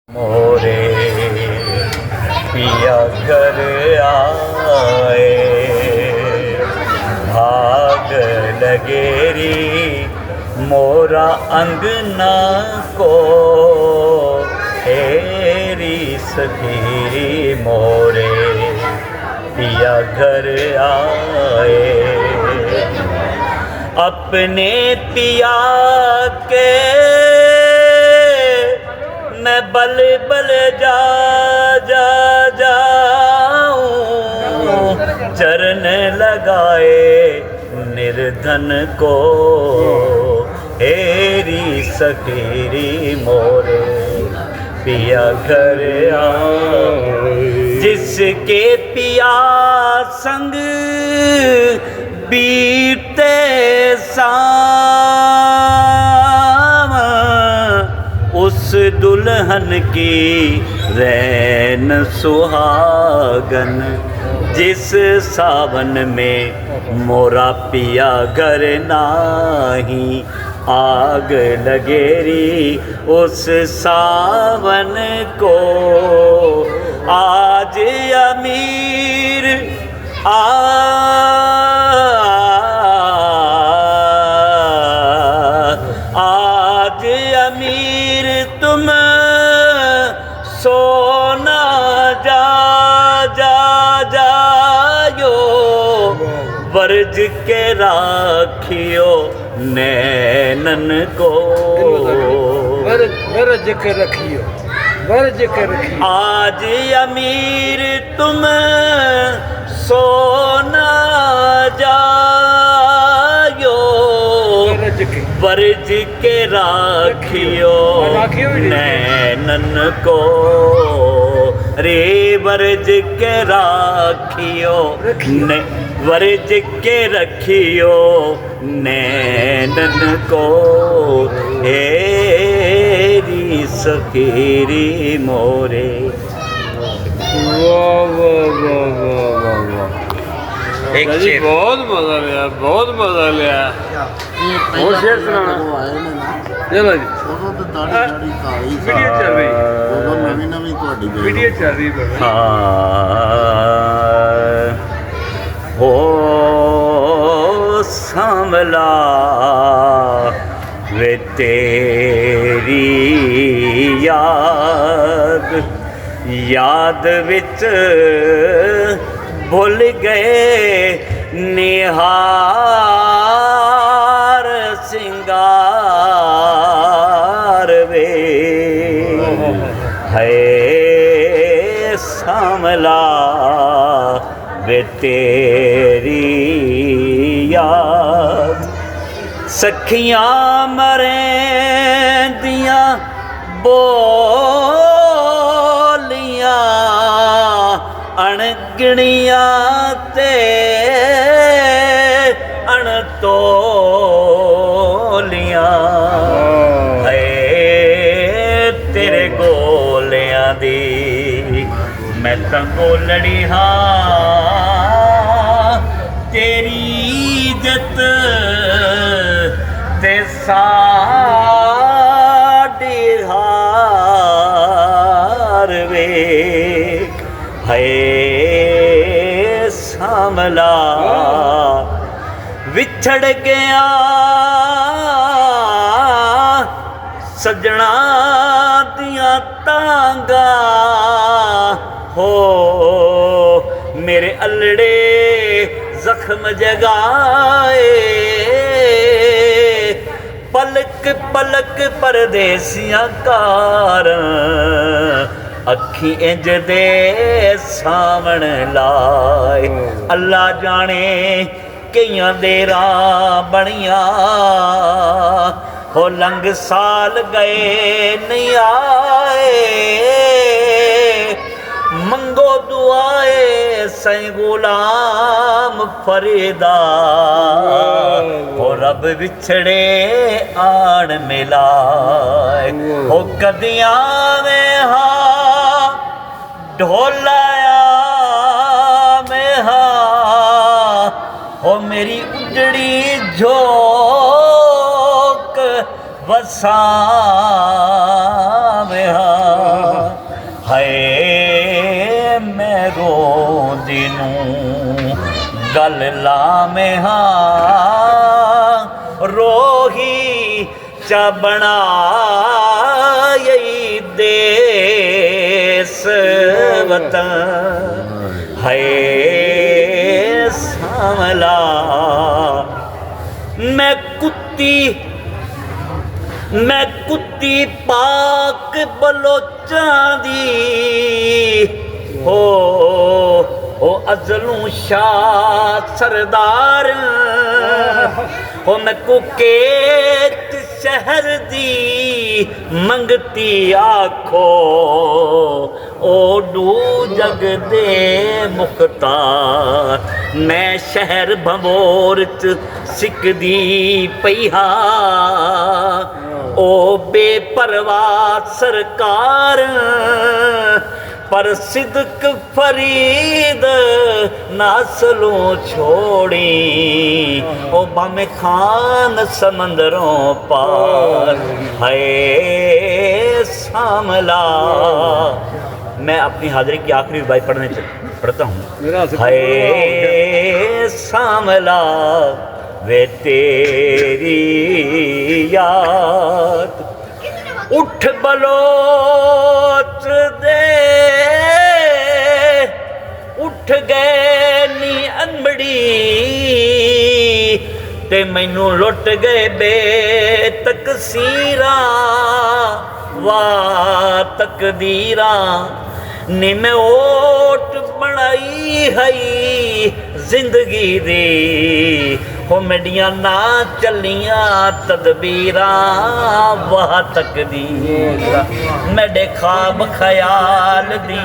मोरे पिया घर आए, भाग लगेरी मोरा अंगना को, हेरी सखी मोरे पिया घर आए। अपने पिया के मैं बल बल जाऊं, चरण लगाए निर्धन को, हेरी सखीरी मोरे पिया घर आए। जिसके पिया संग बीते उस दुल्हन की रैन सुहागन, जिस सावन में मोरा पिया घर नाही, आग लगेरी उस सावन को। आज अमीर आज अमीर तुम सोना जायो, वर्ज के राखियो नैनन को, वर्ज के रखियो, वर्ज के रखियो। आज अमीर तुम सोना जायो, वर्ज के राखियो नैनन को, रे वर्ज के राखियो वर्ज के रखियो नैनन को, हेरी सखीरी मोरे। वाह वाह वाह वाह वाह, एक जी बहुत मजा लिया, बहुत मजा लिया। और शेर सुनाना चलो जी। वीडियो चल रही है, वीडियो चल रही है। हो सांवला वे तेरी याद विच भुल गए निहार सिंगार वे, है सांवला वे तेरी याद। सखियां मरें दिया बोलियां, अणगिणियां ते अणतोलियां, है तेरे गोलियां दी मैं तां गोलड़ी हाँ, तेरी इज्जत ते साडी हार वे, है सांवला विछड़ गया सजना दिया तांगा, हो मेरे अल्लड़े जख्म जगाए, पलक पलक परदेसियां कार, अखी इंज दे सावण लाए। अल्लाह जाने कईयां देरा बनिया, हो लंघ साल गए नहीं आए, मंगो दुआए सई गुलाम फरीदा, हो रब विछड़े आन मिलाए। हो कदियां में हा ढोलाया में हा, हो मेरी उजड़ी झोंक वसा में हा। ਹਾਏ ਮੈਂ ਰੋਂਦੀ ਨੂੰ ਗੱਲ ਲਾਵੇਂ ਹਾਂ ਰੋਹੀ ਚਾ ਬਣਾਈ ਦੇਸ ਵਤਨ ਹਾਏ ਸਾਂਵਲਾ ਮੈਂ ਕੁੱਤੀ ਪਾਕ ਬਲੋਚਾਂ ਦੀ ਹੋ ਅਜ਼ਲੂ ਸ਼ਾਹ ਸਰਦਾਰ ਹੋ ਮੈਂ ਕੁਕੇਤ ਸ਼ਹਿਰ ਦੀ ਮੰਗਤੀ ਆਖੋ ਓਡੂ ਜਗ ਦੇ ਮੁਖਤਾਰ ਮੈਂ ਸ਼ਹਿਰ ਭੰਬੋਰ ਚ ਸਿੱਕਦੀ ਪਈ ਹਾਂ ओ बेपरवाह सरकार पर सिद्क फरीद नासलों छोड़ी ओ बामे खान समंदरों पार है सामला। मैं अपनी हाजिरी की आखिरी रुबाई पढ़ता हूँ। है सामला वे तेरी याद उठ बलोच दे उठ गए नी अंबड़ी ते मैनू लुट गए बेतकसीरा वाह तकदीरा नी मैं ओट बनाई है जिंदगी दी हो मेडियां ना चलियां तदबीरा वाह तकदीर मेरे ख्वाब ख्याल दी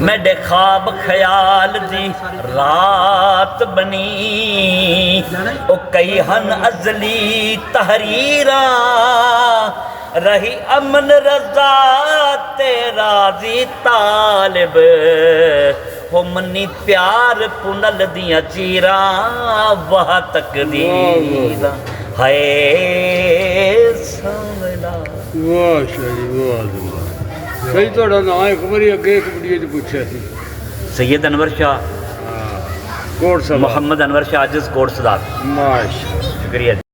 मेरे ख्वाब ख्याल दी रात बनी ओ कई हन अजली तहरीरा रही अमन रजा तेरा जी तालिब हो मनी प्यार पुनल दियां चीरा वाह तकदीर हाय सावला। ਵਾਹ ਸ਼ਾਹੀ ਵਾਹ ਸਹੀ ਤੁਹਾਡਾ ਨਾਮ ਇੱਕ ਵਾਰੀ ਅੱਗੇ ਇੱਕ ਵੀਡੀਓ 'ਚ ਪੁੱਛਿਆ ਸੀ। सैयद अनवर शाह ਕੋਟ ਸਾਹਿਬ मोहम्मद अनवर शाह अजीज कोट सदात। ਮਾਸ਼ਾ शुक्रिया।